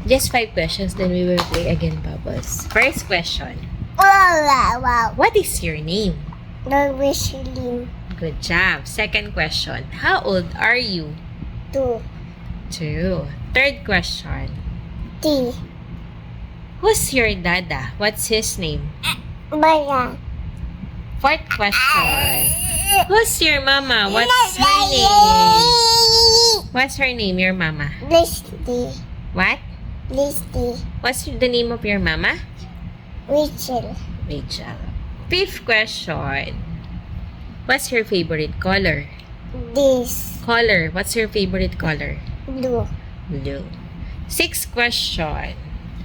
Just 5 questions, then we will play again, Bubbles. First question. Wow. What is your name? No whistling. Good job. Second question. How old are you? 2. 2. Third question. 3. Who's your dada? What's his name? Maya. Fourth question. Who's your mama? What's her name? What's her name, your mama? Listy. What? Listy. What's the name of your mama? Rachel. Rachel. Fifth question. What's your favorite color? This. Color. What's your favorite color? Blue. Blue. Sixth question.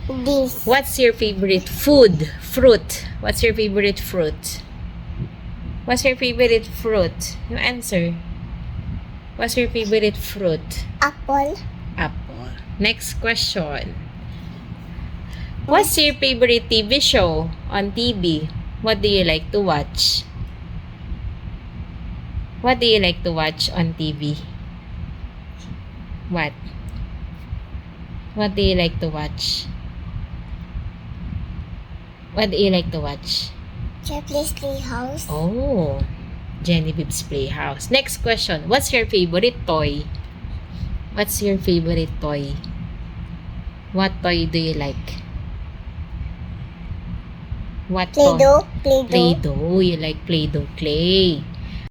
This. What's your favorite food? Fruit. What's your favorite fruit? What's your favorite fruit? You answer. What's your favorite fruit? Apple. Apple. Next question. What's your favorite TV show on TV? What do you like to watch? What do you like to watch on TV? What? What do you like to watch? What do you like to watch? Jeffrey's Playhouse. Oh, Genevieve's Playhouse. Next question. What's your favorite toy? What's your favorite toy? What toy do you like? What toy? Play-Doh. Play-Doh. Play-Doh. You like Play-Doh clay.